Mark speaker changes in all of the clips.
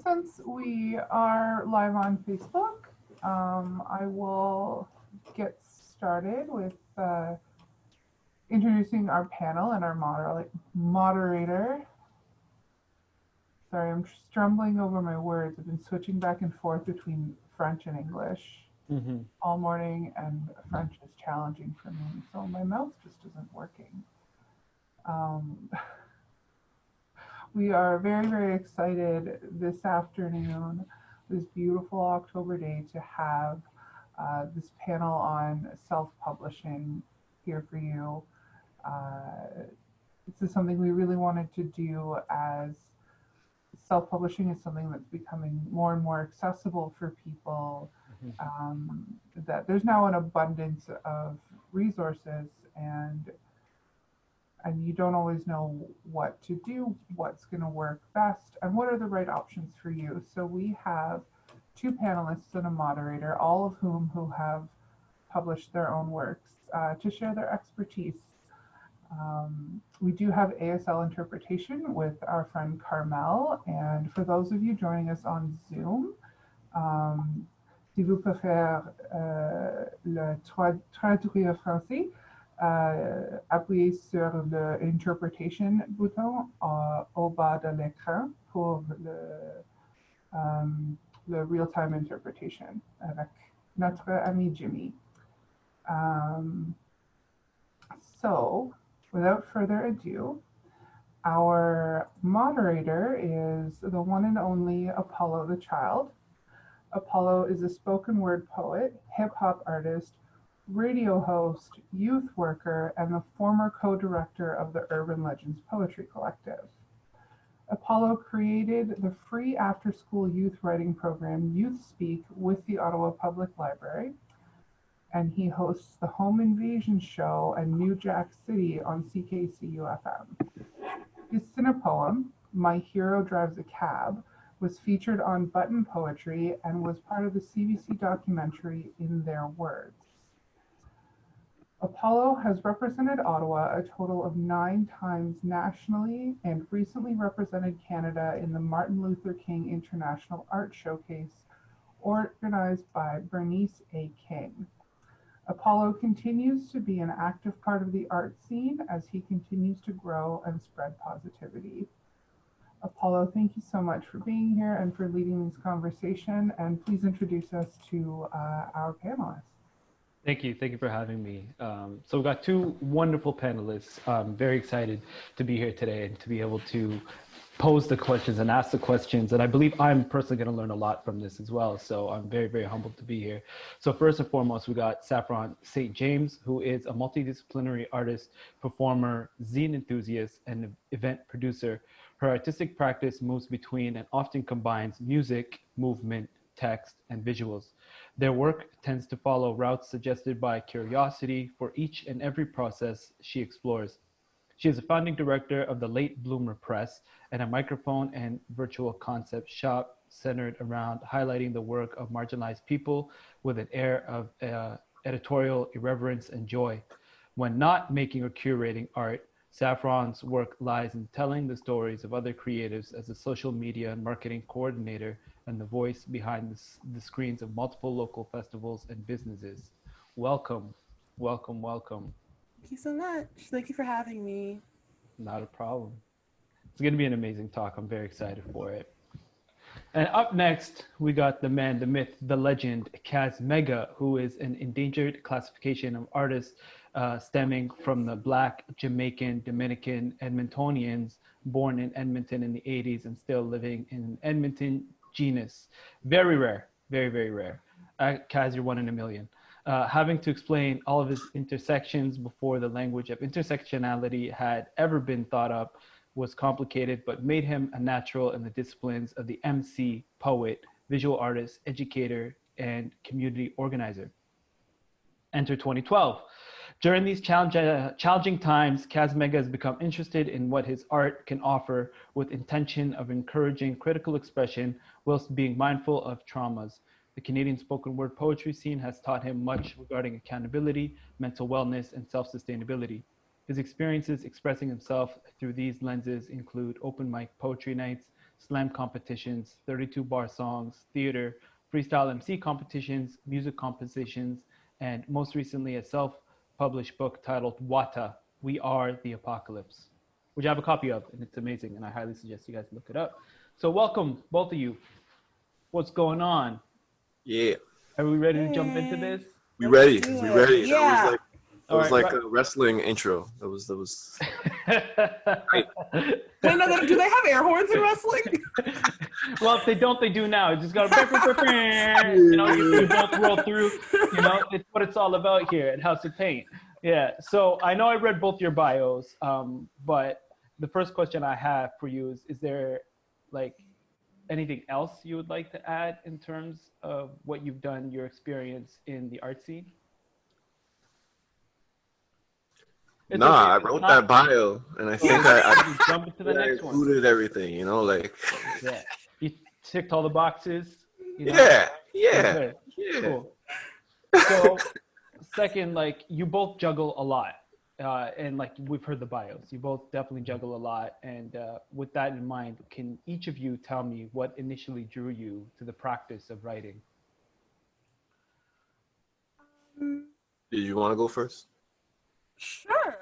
Speaker 1: since we are live on Facebook, I will get started with introducing our panel and our moderator. Sorry, I'm stumbling over my words. I've been switching back and forth between French and English all morning, and French is challenging for me, so my mouth just isn't working. We are very, very excited this afternoon, this beautiful October day, to have this panel on self-publishing here for you. This is something we really wanted to do, as self-publishing is something that's becoming more and more accessible for people, that there's now an abundance of resources, and you don't always know what to do, what's going to work best, and what are the right options for you. So we have two panelists and a moderator, all of whom have published their own works, to share their expertise. We do have ASL interpretation with our friend Carmel, and for those of you joining us on Zoom, si vous préférez le traduire français, appuyez sur le interpretation bouton au bas de l'écran pour le real-time interpretation avec notre ami Jimmy. So, without further ado, our moderator is the one and only Apollo the Child. Apollo is a spoken word poet, hip-hop artist, radio host, youth worker, and the former co-director of the Urban Legends Poetry Collective. Apollo created the free after-school youth writing program Youth Speak with the Ottawa Public Library, and he hosts the Home Invasion Show and New Jack City on CKCU-FM. His cinepoem, My Hero Drives a Cab, was featured on Button Poetry and was part of the CBC documentary In Their Words. Apollo has represented Ottawa a total of 9 times nationally, and recently represented Canada in the Martin Luther King International Art Showcase, organized by Bernice A. King. Apollo continues to be an active part of the art scene as he continues to grow and spread positivity. Apollo, thank you so much for being here and for leading this conversation, and please introduce us to our panelists.
Speaker 2: Thank you for having me. So we've got two wonderful panelists. I'm very excited to be here today and to be able to pose the questions and ask the questions. And I believe I'm personally going to learn a lot from this as well. So I'm very, very humbled to be here. So first and foremost, we got Saffron St James, who is a multidisciplinary artist, performer, zine enthusiast, and event producer. Her artistic practice moves between and often combines music, movement, text, and visuals. Their work tends to follow routes suggested by curiosity for each and every process she explores. She is a founding director of the Late Bloomer Press and a microphone and virtual concept shop centered around highlighting the work of marginalized people with an air of editorial irreverence and joy. When not making or curating art, Saffron's work lies in telling the stories of other creatives as a social media and marketing coordinator and the voice behind the screens of multiple local festivals and businesses. Welcome, welcome, welcome.
Speaker 3: Thank you so much. Thank you for having me.
Speaker 2: Not a problem. It's going to be an amazing talk. I'm very excited for it. And up next, we got the man, the myth, the legend, Kaz Mega, who is an endangered classification of artists stemming from the Black, Jamaican, Dominican, Edmontonians born in Edmonton in the 80s and still living in Edmonton genus. Very rare, very, very rare. Kaz, you're one in a million. Having to explain all of his intersections before the language of intersectionality had ever been thought up was complicated, but made him a natural in the disciplines of the MC, poet, visual artist, educator, and community organizer. Enter 2012. During these challenging times, Kaz Mega has become interested in what his art can offer with intention of encouraging critical expression whilst being mindful of traumas. The Canadian spoken word poetry scene has taught him much regarding accountability, mental wellness, and self-sustainability. His experiences expressing himself through these lenses include open mic poetry nights, slam competitions, 32 bar songs, theater, freestyle MC competitions, music compositions, and most recently a self-published book titled Wata, We Are the Apocalypse, which I have a copy of, and it's amazing, and I highly suggest you guys look it up. So welcome, both of you. What's going on?
Speaker 4: Yeah.
Speaker 2: Are we ready to jump into this?
Speaker 4: We ready.
Speaker 3: do
Speaker 4: We
Speaker 3: it.
Speaker 4: ready.
Speaker 3: Yeah.
Speaker 4: That was like
Speaker 2: right.
Speaker 4: a wrestling intro. That was
Speaker 3: Wait, no, do they have air horns in wrestling?
Speaker 2: Well, if they don't, they do now. You just gotta, you know, you both roll through. You know, it's what it's all about here at House of Paint. Yeah. So I know I read both your bios, but the first question I have for you is there like anything else you would like to add in terms of what you've done, your experience in the art scene? It's
Speaker 4: nah,
Speaker 2: okay.
Speaker 4: I wrote that bio, and I think I
Speaker 2: jump into the next one.
Speaker 4: included everything, you know, like.
Speaker 2: Yeah, you ticked all the boxes. You know?
Speaker 4: Yeah.
Speaker 2: Okay. Cool. So, second, like you both juggle a lot, and like we've heard the bios, you both definitely juggle a lot. And with that in mind, can each of you tell me what initially drew you to the practice of writing?
Speaker 4: Did you want to go first?
Speaker 3: Sure.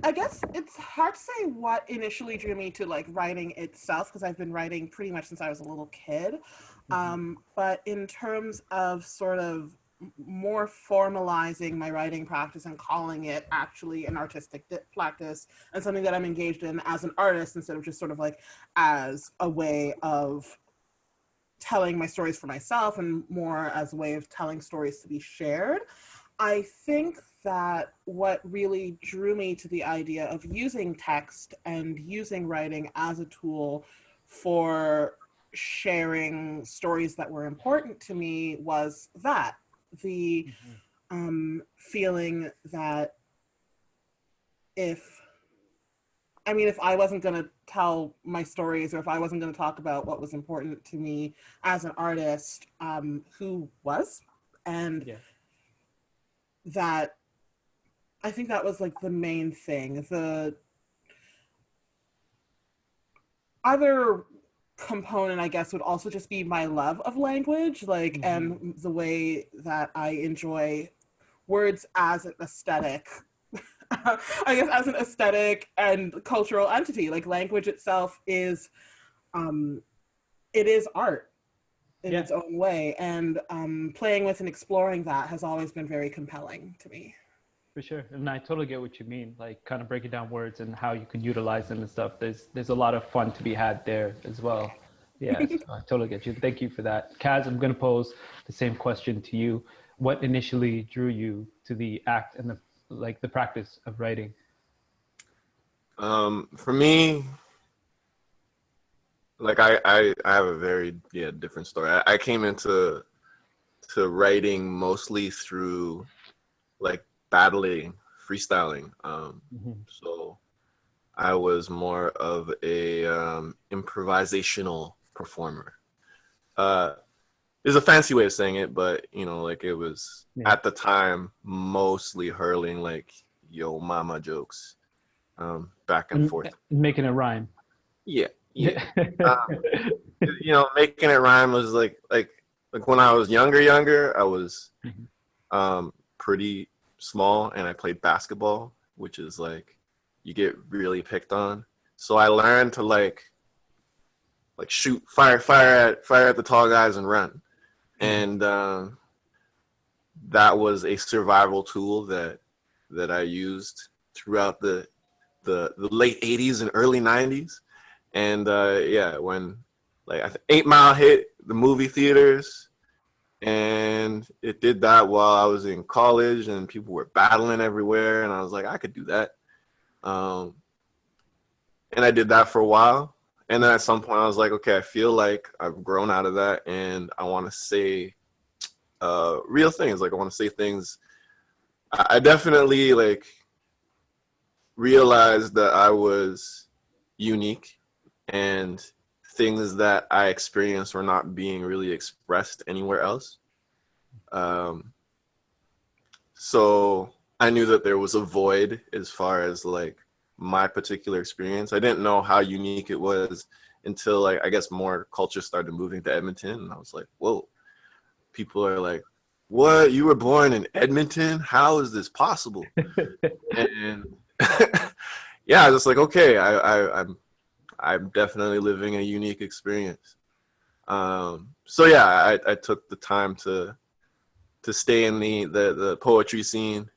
Speaker 3: I guess it's hard to say what initially drew me to like writing itself, because I've been writing pretty much since I was a little kid. But in terms of sort of more formalizing my writing practice and calling it actually an artistic practice and something that I'm engaged in as an artist instead of just sort of like as a way of telling my stories for myself and more as a way of telling stories to be shared. I think that what really drew me to the idea of using text and using writing as a tool for sharing stories that were important to me was that the feeling that if I wasn't going to tell my stories, or if I wasn't going to talk about what was important to me as an artist, who was? And that, I think that was like the main thing. The other component, I guess, would also just be my love of language, like, and the way that I enjoy words as an aesthetic. I guess as an aesthetic and cultural entity, like language itself is, it is art in its own way, and playing with and exploring that has always been very compelling to me.
Speaker 2: For sure, and I totally get what you mean, like kind of breaking down words and how you can utilize them and stuff. There's a lot of fun to be had there as well. Yeah, I totally get you. Thank you for that. Kaz, I'm going to pose the same question to you. What initially drew you to the act and the practice of writing?
Speaker 4: For me, like I have a very different story. I came into writing mostly through like battling, freestyling. So I was more of a improvisational performer. There's a fancy way of saying it, but you know, like it was at the time mostly hurling like yo mama jokes, back and forth,
Speaker 2: making it rhyme.
Speaker 4: You know, making it rhyme was like when I was younger, I was pretty small, and I played basketball, which is like you get really picked on. So I learned to like shoot, fire at the tall guys and run, and that was a survival tool that I used throughout the late 80s and early 90s. And when like 8 Mile hit the movie theaters, and it did that while I was in college, and people were battling everywhere, and I was like, I could do that. And I did that for a while. And then at some point I was like, okay, I feel like I've grown out of that, and I want to say real things. Like I want to say things. I definitely like realized that I was unique, and things that I experienced were not being really expressed anywhere else. So I knew that there was a void as far as like my particular experience. I didn't know how unique it was until like I guess more culture started moving to Edmonton, and I was like, whoa, people are like, what? You were born in Edmonton? How is this possible? And yeah, I was just like, okay, I'm definitely living a unique experience. So yeah, I took the time to stay in the poetry scene.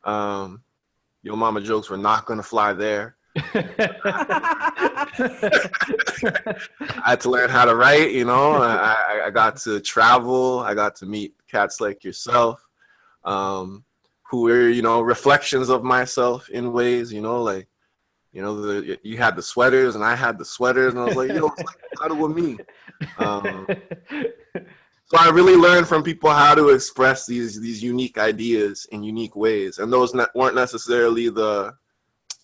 Speaker 4: Yo Mama jokes were not gonna fly there. I had to learn how to write, you know. I got to travel. I got to meet cats like yourself, who were, you know, reflections of myself in ways, you know, like, you know, you had the sweaters and I had the sweaters, and I was like, yo, it's like kind of with me. So I really learned from people how to express these unique ideas in unique ways, and those weren't necessarily the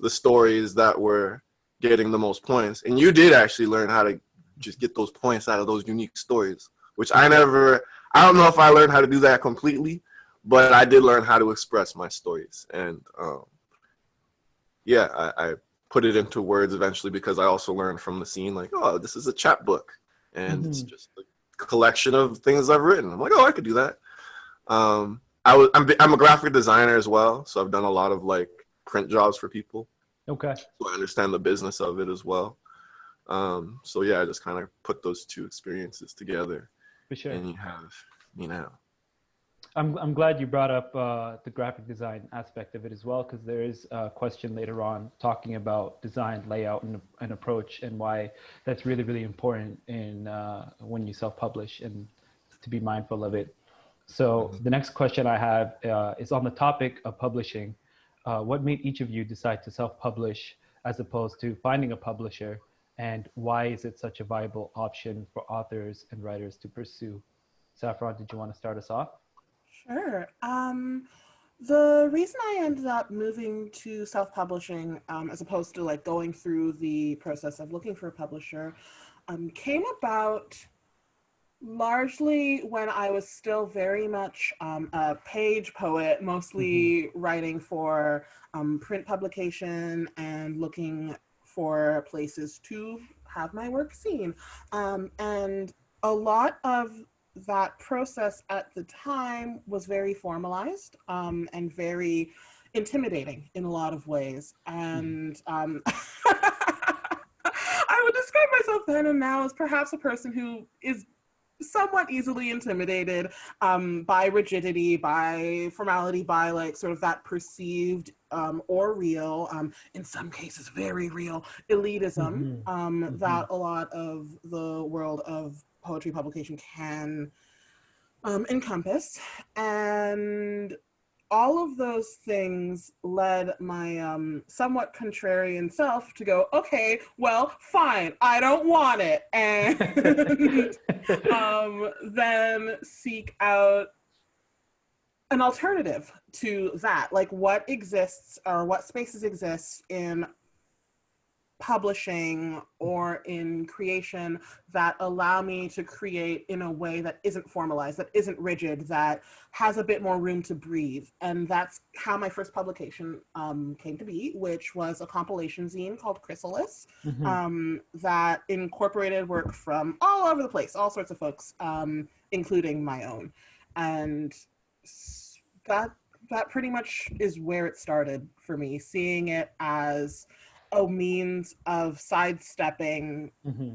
Speaker 4: stories that were getting the most points. And you did actually learn how to just get those points out of those unique stories, which I don't know if I learned how to do that completely, but I did learn how to express my stories. And yeah, I put it into words eventually, because I also learned from the scene, like, oh, this is a chapbook, and it's just a collection of things I've written. I'm like, oh, I could do that. I'm a graphic designer as well, so I've done a lot of like print jobs for people.
Speaker 2: Okay.
Speaker 4: So I understand the business of it as well. So yeah, I just kind of put those two experiences together.
Speaker 2: For sure.
Speaker 4: And you have me now.
Speaker 2: I'm glad you brought up the graphic design aspect of it as well, because there is a question later on talking about design, layout, and approach, and why that's really, really important in when you self-publish, and to be mindful of it. So the next question I have is on the topic of publishing. What made each of you decide to self-publish as opposed to finding a publisher, and why is it such a viable option for authors and writers to pursue? Saffron, did you want to start us off?
Speaker 3: Sure. The reason I ended up moving to self-publishing, as opposed to like going through the process of looking for a publisher, came about largely when I was still very much a page poet, mostly writing for print publication and looking for places to have my work seen. And a lot of that process at the time was very formalized and very intimidating in a lot of ways. And I would describe myself then and now as perhaps a person who is somewhat easily intimidated by rigidity, by formality, by like sort of that perceived or real, in some cases very real, elitism that a lot of the world of poetry publication can encompass. And all of those things led my somewhat contrarian self to go, okay, well, fine, I don't want it. And then seek out an alternative to that. Like what exists or what spaces exist in publishing or in creation that allow me to create in a way that isn't formalized, that isn't rigid, that has a bit more room to breathe. And that's how my first publication came to be, which was a compilation zine called Chrysalis, that incorporated work from all over the place, all sorts of folks, including my own. And that pretty much is where it started for me, seeing it as a means of sidestepping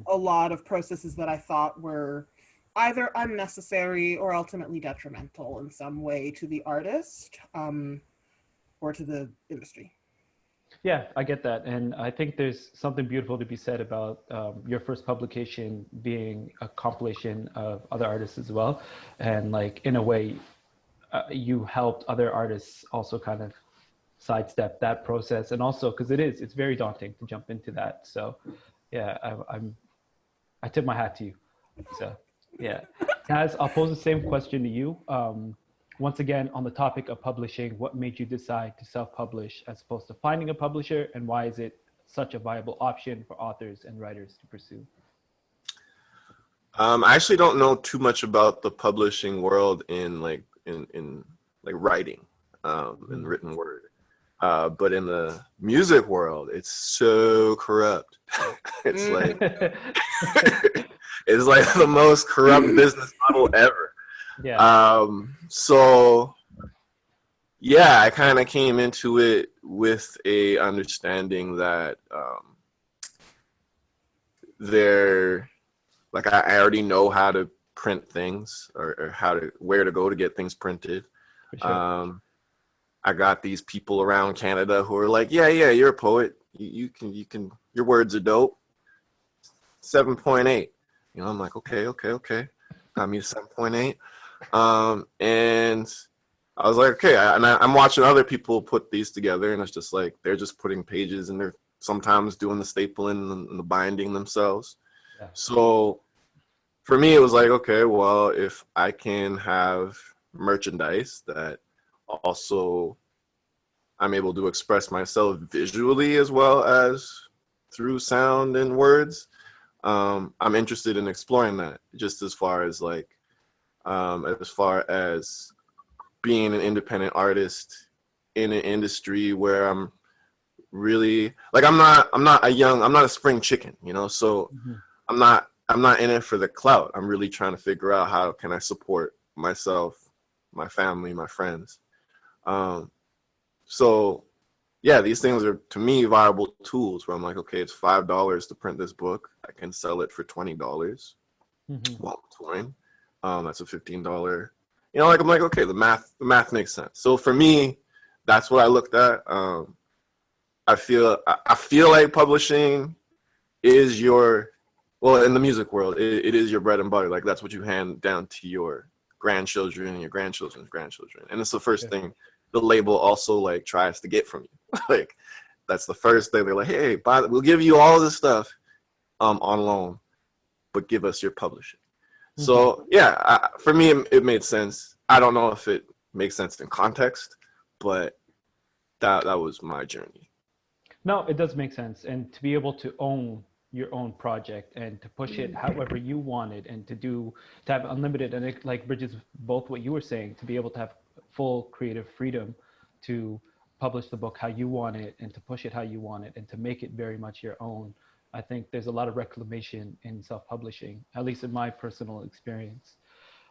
Speaker 3: a lot of processes that I thought were either unnecessary or ultimately detrimental in some way to the artist or to the industry.
Speaker 2: Yeah, I get that. And I think there's something beautiful to be said about your first publication being a compilation of other artists as well. And like, in a way, you helped other artists also kind of sidestep that process. And also because it's very daunting to jump into that. So yeah, I tip my hat to you. So yeah. Kaz, I'll pose the same question to you. Once again, on the topic of publishing, what made you decide to self-publish as opposed to finding a publisher, and why is it such a viable option for authors and writers to pursue?
Speaker 4: I actually don't know too much about the publishing world in writing, in written word. But in the music world, it's so corrupt. It's like it's like the most corrupt business model ever.
Speaker 2: Yeah.
Speaker 4: So yeah, I kind of came into it with a understanding that I already know how to print things or where to go to get things printed.
Speaker 2: For sure.
Speaker 4: I got these people around Canada who are like, yeah, you're a poet. You can, your words are dope. 7.8. You know, I'm like, okay. Got me to 7.8. And I was like, okay. I'm watching other people put these together, and it's just like they're just putting pages, and they're sometimes doing the stapling and the binding themselves.
Speaker 2: Yeah.
Speaker 4: So for me, it was like, okay, well, if I can have merchandise that also I'm able to express myself visually as well as through sound and words, I'm interested in exploring that, just as far as being an independent artist in an industry where I'm really like, I'm not a spring chicken, you know, so I'm not in it for the clout. I'm really trying to figure out how can I support myself, my family, my friends. So yeah, these things are, to me, viable tools where I'm like, okay, it's $5 to print this book. I can sell it for $20 while I'm touring. That's a $15. You know, like, I'm like, okay, the math makes sense. So for me, that's what I looked at. I feel like publishing is in the music world, it is your bread and butter. Like, that's what you hand down to your grandchildren and your grandchildren's grandchildren. And it's the first thing the label also like tries to get from you. Like, that's the first thing. They're like, hey, we'll give you all this stuff on loan, but give us your publishing. So yeah, for me, it made sense. I don't know if it makes sense in context, but that was my journey.
Speaker 2: No, it does make sense. And to be able to own your own project and to push it however you want it, and to have unlimited, and it, like Bridget's, both what you were saying, to be able to have full creative freedom to publish the book how you want it and to push it how you want it and to make it very much your own. I think there's a lot of reclamation in self-publishing, at least in my personal experience.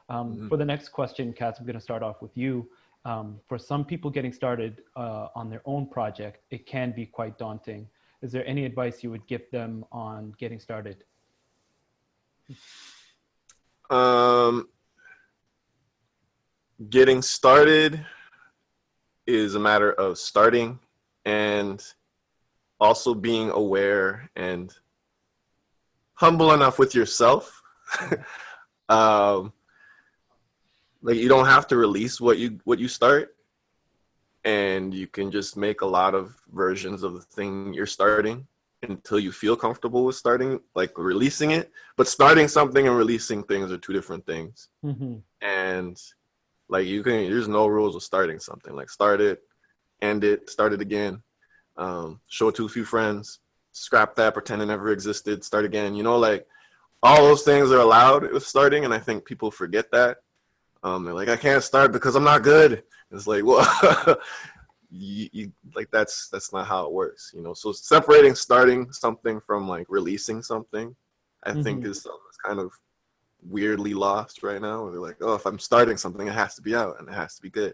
Speaker 2: For the next question, Katz, I'm going to start off with you. For some people getting started on their own project, it can be quite daunting. Is there any advice you would give them on getting started?
Speaker 4: Getting started is a matter of starting and also being aware and humble enough with yourself. Like, you don't have to release what you start, and you can just make a lot of versions of the thing you're starting until you feel comfortable with starting, like releasing it. But starting something and releasing things are two different things. And like, there's no rules of starting something. Like, start it, end it, start it again, show it to a few friends, scrap that, pretend it never existed, start again. You know, like, all those things are allowed with starting, and I think people forget that. They're like, I can't start because I'm not good. It's like, well, you like, that's not how it works, you know. So separating starting something from like releasing something, I think is something that's kind of weirdly lost right now. Where they're like, oh, if I'm starting something, it has to be out and it has to be good,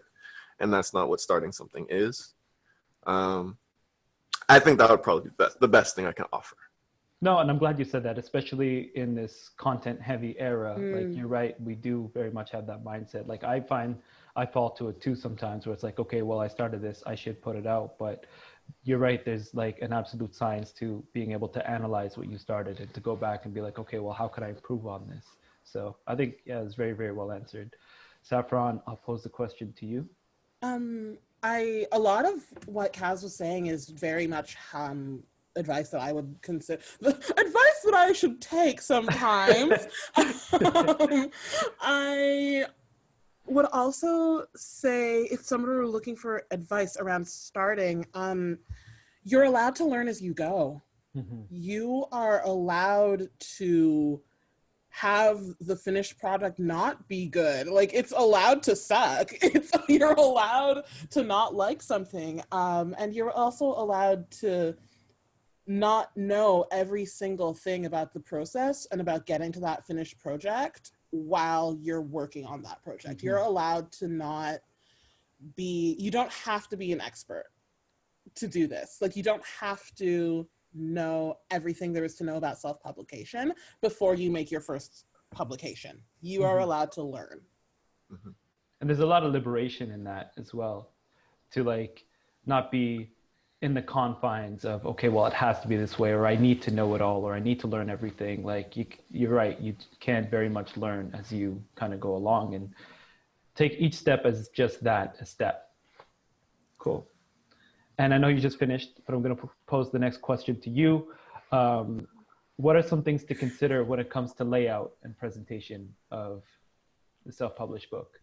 Speaker 4: and that's not what starting something is. I think that would probably be the best thing I can offer.
Speaker 2: No, and I'm glad you said that, especially in this content-heavy era. Like, you're right, we do very much have that mindset. Like, I find I fall to it too sometimes, where it's like, okay, well, I started this, I should put it out. But you're right, there's like an absolute science to being able to analyze what you started and to go back and be like, okay, well, how could I improve on this? So I think, yeah, it's very, very well answered. Saffron, I'll pose the question to you.
Speaker 3: A lot of what Kaz was saying is very much advice that I would consider, the advice that I should take sometimes. I would also say, if someone were looking for advice around starting, you're allowed to learn as you go. You are allowed to have the finished product not be good. Like, it's allowed to suck. You're allowed to not like something. And you're also allowed to not know every single thing about the process and about getting to that finished project while you're working on that project. You're allowed to not be, you don't have to be an expert to do this. Like, you don't have to know everything there is to know about self-publication before you make your first publication. You are allowed to learn.
Speaker 2: And there's a lot of liberation in that as well, to like not be in the confines of, okay, well, it has to be this way, or I need to know it all, or I need to learn everything. Like, you're right, you can very much learn as you kind of go along and take each step as just that, a step. Cool. And I know you just finished, but I'm going to pose the next question to you. What are some things to consider when it comes to layout and presentation of the self-published book?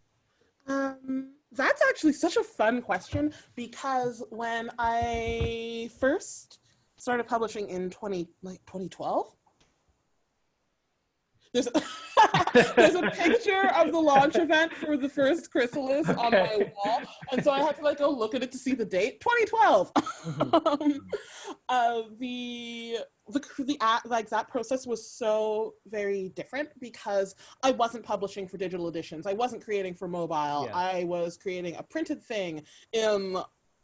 Speaker 3: That's actually such a fun question, because when I first started publishing in 2012, there's a picture of the launch event for the first Chrysalis on my wall, and so I had to like go look at it to see the date. 2012. That process was so very different, because I wasn't publishing for digital editions. I wasn't creating for mobile.
Speaker 2: Yeah.
Speaker 3: I was creating a printed thing in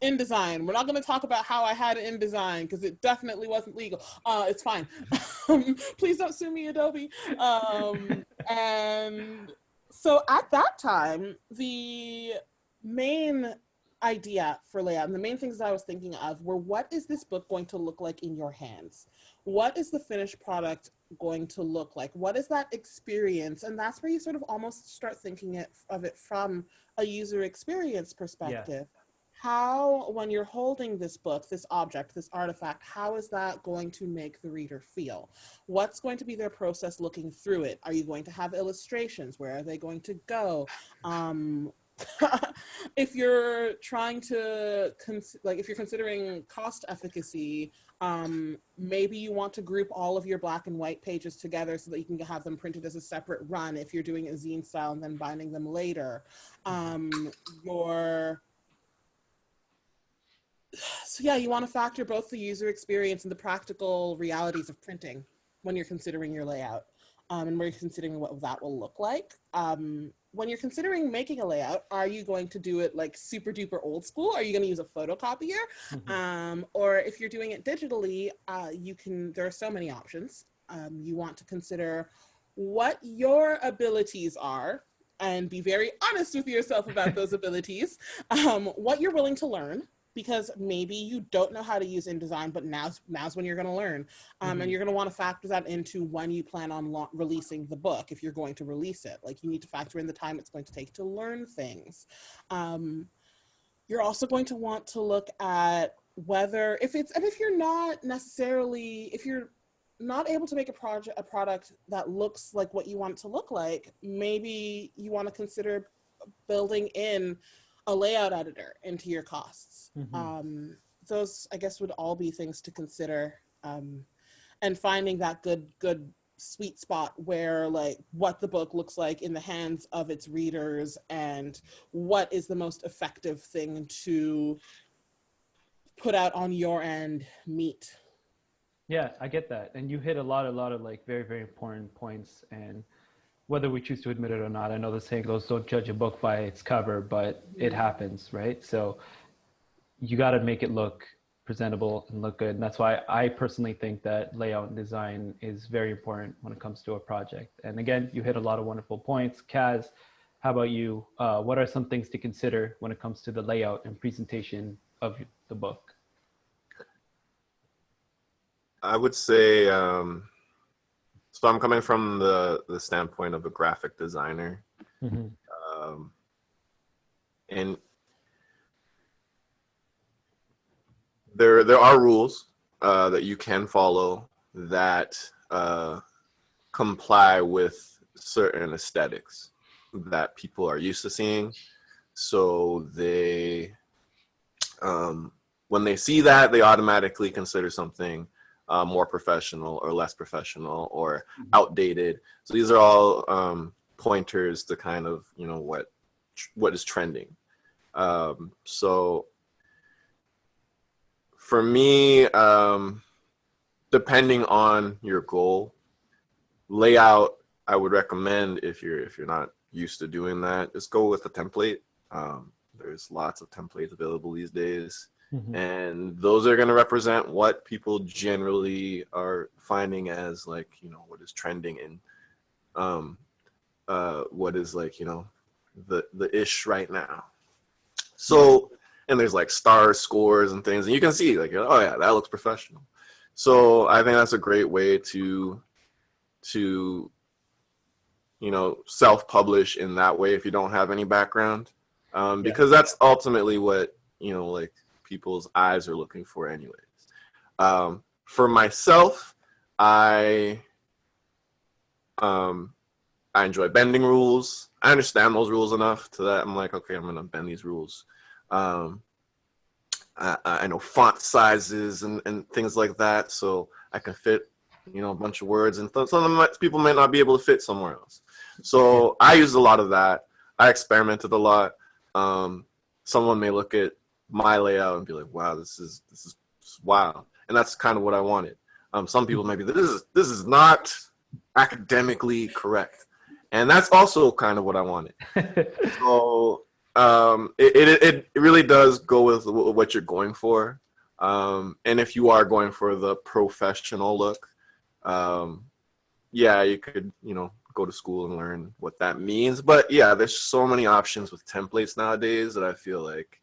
Speaker 3: InDesign. We're not going to talk about how I had InDesign, because it definitely wasn't legal. It's fine. Please don't sue me, Adobe. And so at that time, the main idea for layout and the main things that I was thinking of were, what is this book going to look like in your hands? What is the finished product going to look like? What is that experience? And that's where you sort of almost start thinking of it from a user experience perspective. Yeah. How, when you're holding this book, this object, this artifact, how is that going to make the reader feel? What's going to be their process looking through it? Are you going to have illustrations? Where are they going to go? If you're trying to, if you're considering cost efficacy, maybe you want to group all of your black and white pages together so that you can have them printed as a separate run if you're doing a zine style and then binding them later. So yeah, you want to factor both the user experience and the practical realities of printing when you're considering your layout, and when you're considering what that will look like. When you're considering making a layout, are you going to do it like super duper old school? Are you going to use a photocopier? Or if you're doing it digitally, there are so many options. You want to consider what your abilities are and be very honest with yourself about those abilities, what you're willing to learn, because maybe you don't know how to use InDesign, but now's when you're going to learn. And you're going to want to factor that into when you plan on releasing the book, if you're going to release it. Like, you need to factor in the time it's going to take to learn things. You're also going to want to look at whether, if you're not able to make a product that looks like what you want it to look like, maybe you want to consider building in a layout editor into your costs. Those, I guess, would all be things to consider, and finding that good sweet spot where, like, what the book looks like in the hands of its readers and what is the most effective thing to put out on your end meet.
Speaker 2: Yeah, I get that. And you hit a lot of like very, very important points. And whether we choose to admit it or not, I know the saying goes, don't judge a book by its cover, but it happens, right? So you got to make it look presentable and look good. And that's why I personally think that layout and design is very important when it comes to a project. And again, you hit a lot of wonderful points. Kaz, how about you? What are some things to consider when it comes to the layout and presentation of the book?
Speaker 4: I would say, so I'm coming from the standpoint of a graphic designer. And there are rules that you can follow that comply with certain aesthetics that people are used to seeing. So they, when they see that, they automatically consider something more professional or less professional or outdated. So these are all pointers to kind of, you know, what is trending. So for me, depending on your goal, layout, I would recommend, if you're not used to doing that, just go with a template. There's lots of templates available these days. And those are going to represent what people generally are finding as, like, you know, what is trending in what is, like, you know, the ish right now. So, and there's like star scores and things, and you can see, like, oh yeah, that looks professional. So I think that's a great way to you know, self-publish in that way if you don't have any background, because that's ultimately what, you know, like, people's eyes are looking for anyways. For myself, I enjoy bending rules. I understand those rules enough to that I'm like, okay, I'm gonna bend these rules. I know font sizes and things like that, so I can fit, you know, a bunch of words, and some of them people may not be able to fit somewhere else. So I use a lot of that. I experimented a lot. Someone may look at my layout and be like, wow, this is wild. And that's kind of what I wanted. Some people may be, this is not academically correct. And that's also kind of what I wanted. So it really does go with what you're going for. And if you are going for the professional look, yeah, you could, you know, go to school and learn what that means. But yeah, there's so many options with templates nowadays that I feel like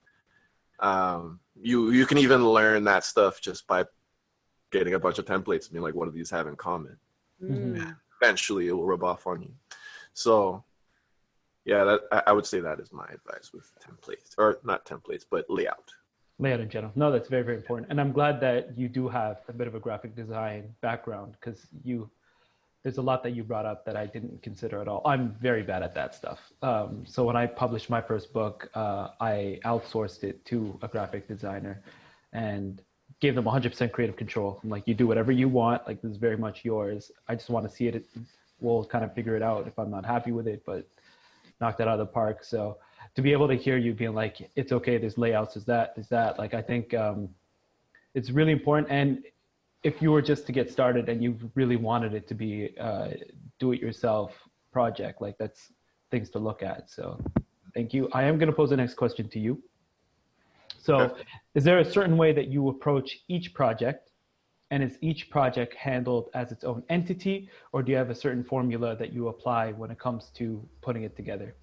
Speaker 4: you can even learn that stuff just by getting a bunch of templates and being like, what do these have in common? Eventually it will rub off on you. So yeah, I would say that is my advice with templates, or not templates, but layout.
Speaker 2: Layout in general. No, that's very, very important. And I'm glad that you do have a bit of a graphic design background, because there's a lot that you brought up that I didn't consider at all. I'm very bad at that stuff. So when I published my first book, I outsourced it to a graphic designer and gave them 100% creative control. I'm like, you do whatever you want. Like, this is very much yours. I just want to see it. We'll kind of figure it out if I'm not happy with it, but knocked it out of the park. So to be able to hear you being like, it's okay, there's layouts, is that, like, I think it's really important. And if you were just to get started and you really wanted it to be do-it-yourself project, like, that's things to look at. So thank you. I am going to pose the next question to you. So is there a certain way that you approach each project, and is each project handled as its own entity, or do you have a certain formula that you apply when it comes to putting it together?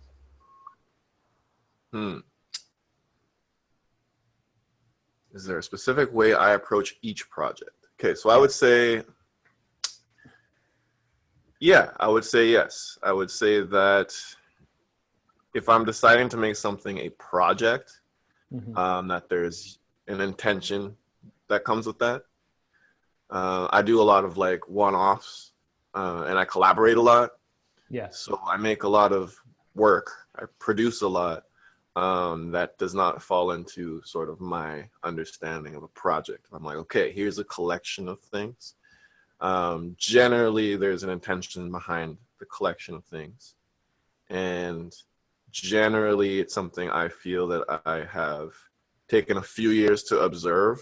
Speaker 4: Is there a specific way I approach each project? Okay, so I would say, yeah, I would say yes. I would say that if I'm deciding to make something a project, that there's an intention that comes with that. I do a lot of, like, one-offs, and I collaborate a lot.
Speaker 2: Yeah.
Speaker 4: So I make a lot of work. I produce a lot that does not fall into sort of my understanding of a project. I'm like, okay, here's a collection of things. Generally, there's an intention behind the collection of things. And generally, it's something I feel that I have taken a few years to observe.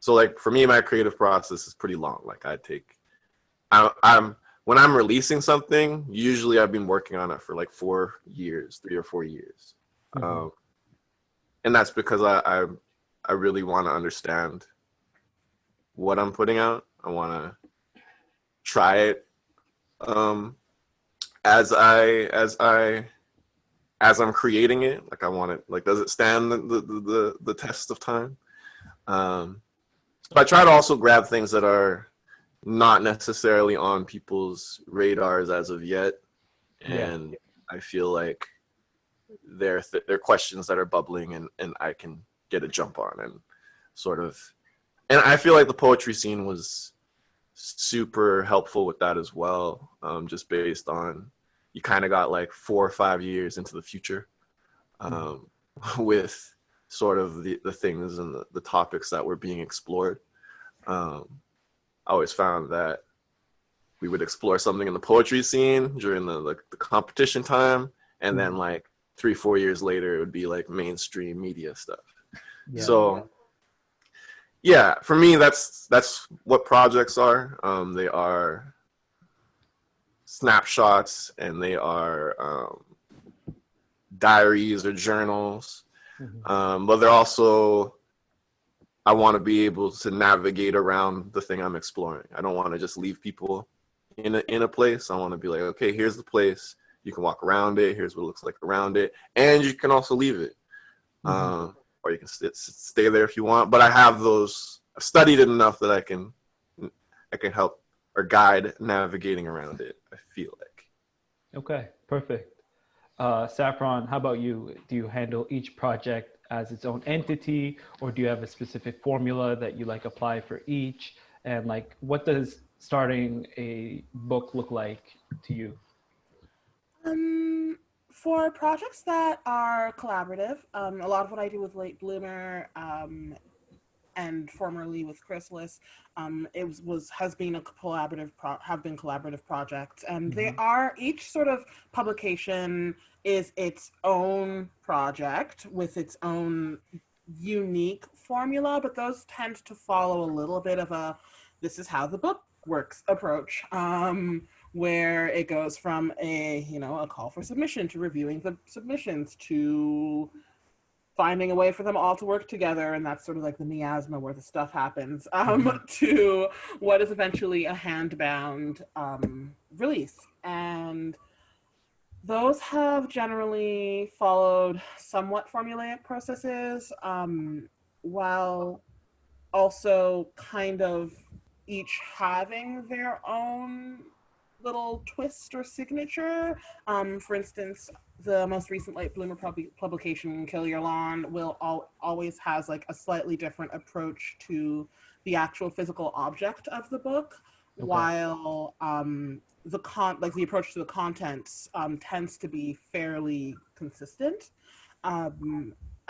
Speaker 4: So, like, for me, my creative process is pretty long. Like, when I'm releasing something, usually I've been working on it for like 4 years, 3 or 4 years. And that's because I really want to understand what I'm putting out. I want to try it as I'm creating it. Like, I want it, like, does it stand the test of time? So I try to also grab things that are not necessarily on people's radars as of yet, and I feel like they're questions that are bubbling and I can get a jump on and sort of, and I feel like the poetry scene was super helpful with that as well, just based on, you kind of got like 4 or 5 years into the future with sort of the things and the topics that were being explored. I always found that we would explore something in the poetry scene during the competition time, and then like 3-4 years later, it would be like mainstream media stuff.
Speaker 2: Yeah.
Speaker 4: So yeah, for me, that's what projects are. They are snapshots, and they are diaries or journals. But they're also, I want to be able to navigate around the thing I'm exploring. I don't want to just leave people in a place. I want to be like, okay, here's the place. You can walk around it. Here's what it looks like around it, and you can also leave it, or you can stay there if you want. But I have those. I've studied it enough that I can help or guide navigating around it, I feel like.
Speaker 2: Okay, perfect. Saffron, how about you? Do you handle each project as its own entity, or do you have a specific formula that you like apply for each? And like, what does starting a book look like to you?
Speaker 3: For projects that are collaborative, a lot of what I do with Late Bloomer, and formerly with Chrysalis, has been collaborative projects, and they are, each sort of publication is its own project with its own unique formula, but those tend to follow a little bit of a this is how the book works approach, where it goes from a call for submission to reviewing the submissions to finding a way for them all to work together, and that's sort of like the miasma where the stuff happens, to what is eventually a hand-bound release. And those have generally followed somewhat formulaic processes, while also kind of each having their own little twist or signature. For instance, the most recent Late Bloomer publication, Kill Your Lawn, will always has like a slightly different approach to the actual physical object of the book, while the approach to the contents tends to be fairly consistent.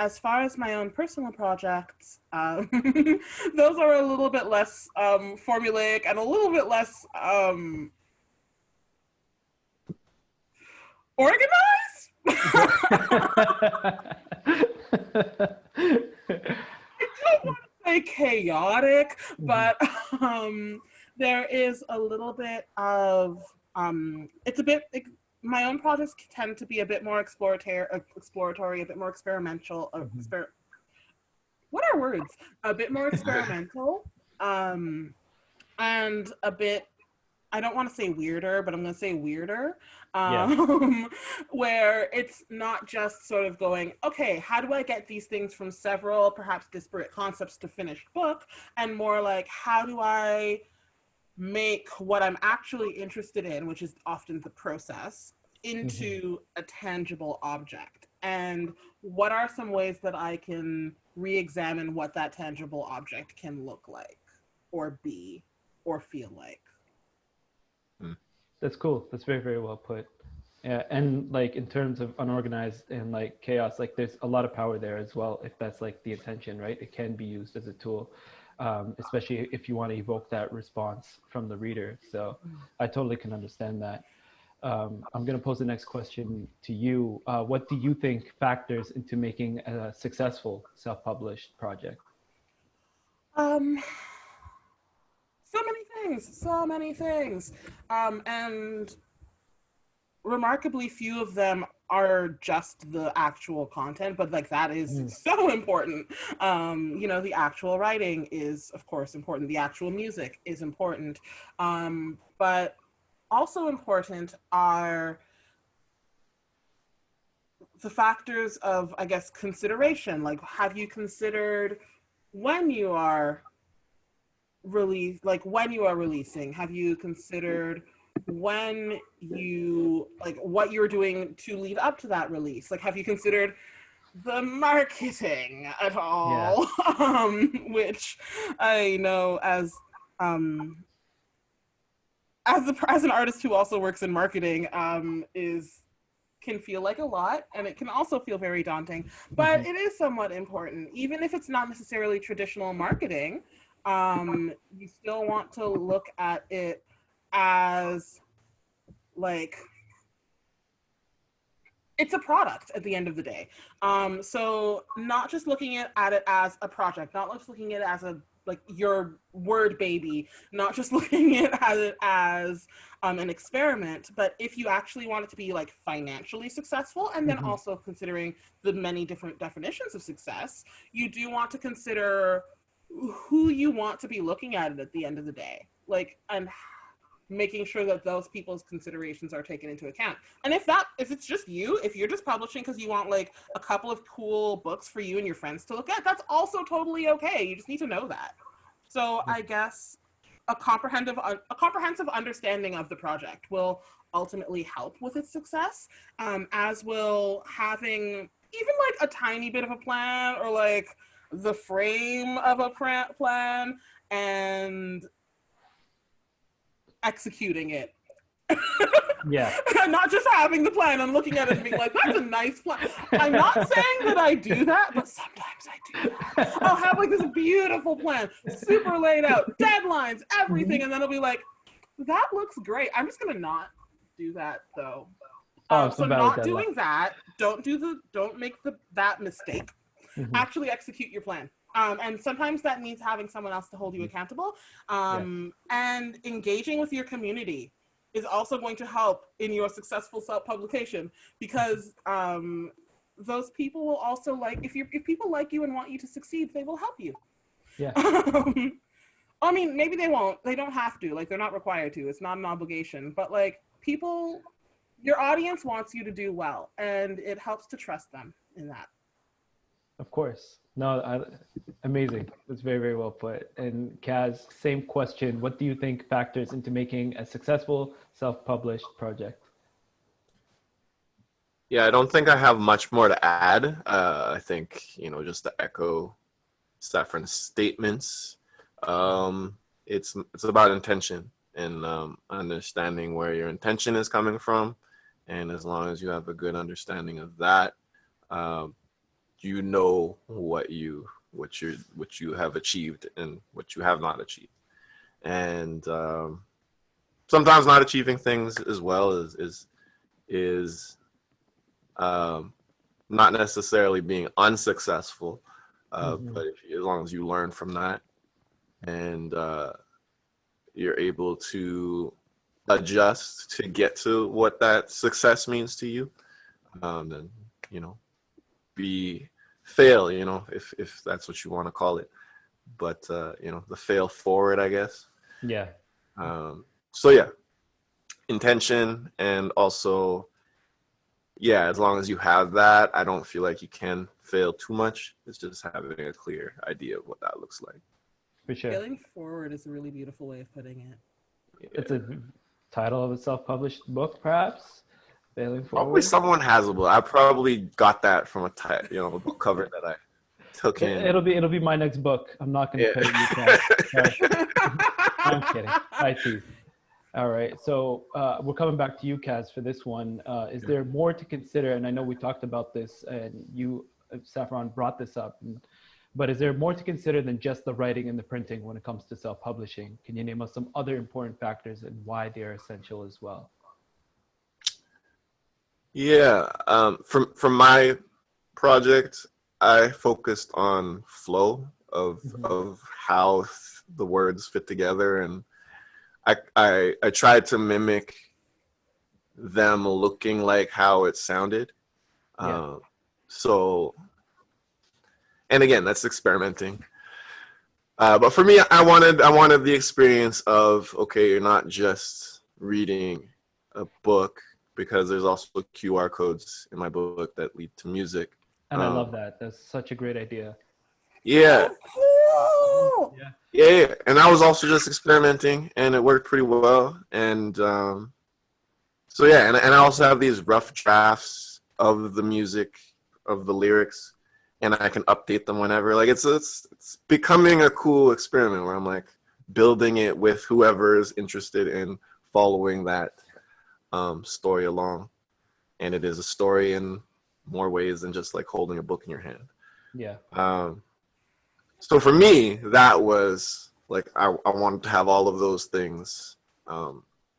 Speaker 3: As far as my own personal projects, those are a little bit less formulaic and a little bit less organized? I don't want to say chaotic, but there is a little bit of, my own projects tend to be a bit more exploratory, a bit more experimental, what are words? A bit more experimental, and a bit, I don't want to say weirder, but I'm going to say weirder, where it's not just sort of going, okay, how do I get these things from several, perhaps disparate concepts to finished book, and more like, how do I make what I'm actually interested in, which is often the process, into a tangible object? And what are some ways that I can re-examine what that tangible object can look like, or be, or feel like?
Speaker 2: That's cool. That's very, very well put. Yeah, and like in terms of unorganized and like chaos, like there's a lot of power there as well, if that's like the intention, right? It can be used as a tool, especially if you want to evoke that response from the reader. So I totally can understand that. I'm going to pose the next question to you. What do you think factors into making a successful self-published project?
Speaker 3: So many things. And remarkably few of them are just the actual content, but like that is so important. The actual writing is of course important. The actual music is important. But also important are the factors of, I guess, consideration. Like, have you considered when you are releasing? Have you considered when you, like, what you're doing to lead up to that release? Like, have you considered the marketing at all? Which I know as an artist who also works in marketing, can feel like a lot, and it can also feel very daunting, but it is somewhat important, even if it's not necessarily traditional marketing. You still want to look at it as like, it's a product at the end of the day. So not just looking at it as a project, not just looking at it as a, like, your word baby, not just looking at it as an experiment, but if you actually want it to be like financially successful, and then also considering the many different definitions of success, you do want to consider who you want to be looking at it at the end of the day, like, and making sure that those people's considerations are taken into account. And if it's just you, if you're just publishing because you want like a couple of cool books for you and your friends to look at, that's also totally okay. You just need to know that. So I guess a comprehensive understanding of the project will ultimately help with its success, as will having even like a tiny bit of a plan, or like the frame of a plan, and executing it.
Speaker 2: Yeah.
Speaker 3: Not just having the plan and looking at it and being like, that's a nice plan. I'm not saying that I do that, but sometimes I do that. I'll have like this beautiful plan, super laid out, deadlines, everything, and then it'll be like, that looks great. I'm just gonna not do that though. So not doing that, don't make that mistake. Actually execute your plan. And sometimes that means having someone else to hold you accountable. And engaging with your community is also going to help in your successful self-publication, because those people will also, like, if people like you and want you to succeed, they will help you.
Speaker 2: Yeah.
Speaker 3: I mean, maybe they won't. They don't have to. Like, they're not required to. It's not an obligation. But like, your audience wants you to do well, and it helps to trust them in that.
Speaker 2: Of course. No, amazing. That's very, very well put. And Kaz, same question. What do you think factors into making a successful self-published project?
Speaker 4: Yeah, I don't think I have much more to add. I think, just to echo Saffron's statements, it's about intention and understanding where your intention is coming from. And as long as you have a good understanding of that, you know what you have achieved and what you have not achieved. And sometimes not achieving things as well is not necessarily being unsuccessful, but as long as you learn from that and you're able to adjust to get to what that success means to you, then fail, if that's what you want to call it, but the fail forward, I guess.
Speaker 2: Yeah.
Speaker 4: So yeah, intention, and also, yeah, as long as you have that, I don't feel like you can fail too much. It's just having a clear idea of what that looks like.
Speaker 2: For sure.
Speaker 3: Failing forward is a really beautiful way of putting it.
Speaker 4: Yeah.
Speaker 2: It's a title of a self-published book, perhaps. Failing forward.
Speaker 4: Probably someone has a book. I probably got that from a book cover that I took in.
Speaker 2: It'll be my next book. I'm not going to pay you cash. I'm kidding. I tease. All right. So we're coming back to you, Kaz, for this one. Is there more to consider? And I know we talked about this, and you, Saffron, brought this up. But is there more to consider than just the writing and the printing when it comes to self-publishing? Can you name us some other important factors and why they are essential as well?
Speaker 4: Yeah. From my project, I focused on flow of how the words fit together, and I tried to mimic them looking like how it sounded. So, and again, that's experimenting. But for me, I wanted the experience of, okay, you're not just reading a book, because there's also QR codes in my book that lead to music.
Speaker 2: And I love that. That's such a great idea.
Speaker 4: Yeah.
Speaker 3: Oh, cool.
Speaker 4: Yeah. And I was also just experimenting, and it worked pretty well. And so yeah, and I also have these rough drafts of the music, of the lyrics, and I can update them whenever. Like it's becoming a cool experiment where I'm like building it with whoever is interested in following that story along. And it is a story in more ways than just like holding a book in your hand.
Speaker 2: Yeah.
Speaker 4: So for me, that was Like I wanted to have all of those things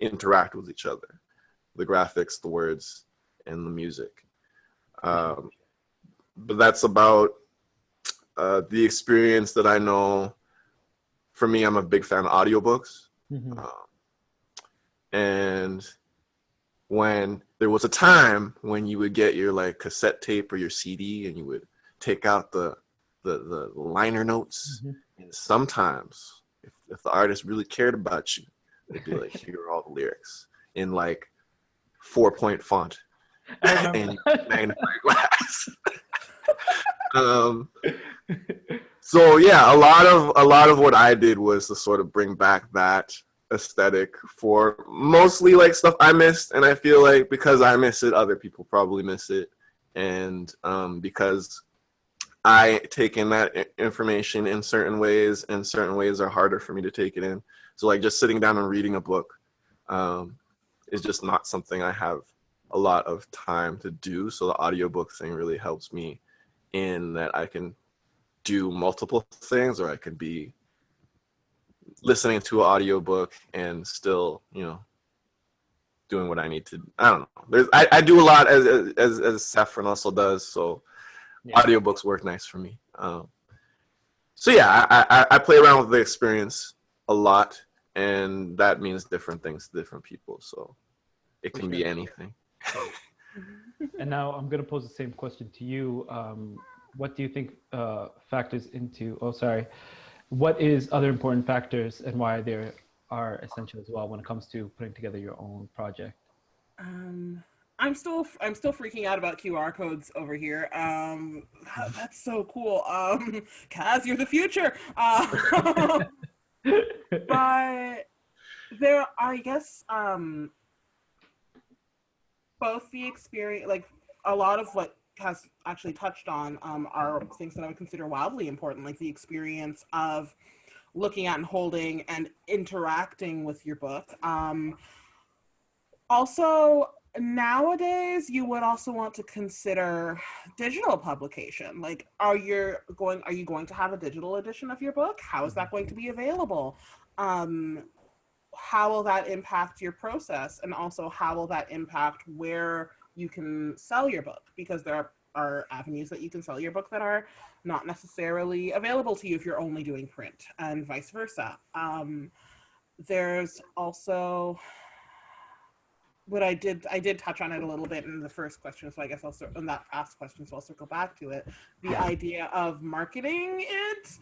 Speaker 4: interact with each other, the graphics, the words, and the music. But that's about the experience that I know. For me, I'm a big fan of audiobooks. And when there was a time when you would get your like cassette tape or your CD and you would take out the liner notes, and sometimes if the artist really cared about you, they'd be like, here are all the lyrics in like 4-point font and magnifying glass. So yeah, a lot of what I did was to sort of bring back that aesthetic for mostly like stuff I missed, and I feel like because I miss it, other people probably miss it, and because I take in that information in certain ways, and certain ways are harder for me to take it in. So like just sitting down and reading a book is just not something I have a lot of time to do. So the audiobook thing really helps me in that I can do multiple things, or I could be listening to an audiobook and still, you know, doing what I need to. I don't know. I do a lot as Saffron also does. So yeah. Audiobooks work nice for me. So yeah, I play around with the experience a lot, and that means different things to different people. So it can be anything.
Speaker 2: And now I'm going to pose the same question to you. What do you think factors into, what is other important factors and why they are essential as well when it comes to putting together your own project?
Speaker 3: I'm still freaking out about QR codes over here. That's so cool. Kaz, you're the future. But there, I guess, both the experience, like a lot of what has actually touched on are things that I would consider wildly important, like the experience of looking at and holding and interacting with your book. Also, nowadays, you would also want to consider digital publication. Like, are you going to have a digital edition of your book? How is that going to be available? How will that impact your process? And also, how will that impact where you can sell your book? Because there are avenues that you can sell your book that are not necessarily available to you if you're only doing print, and vice versa. There's also what I did touch on it a little bit in the first question, so I guess in that past question, so I'll circle back to it. The idea of marketing it,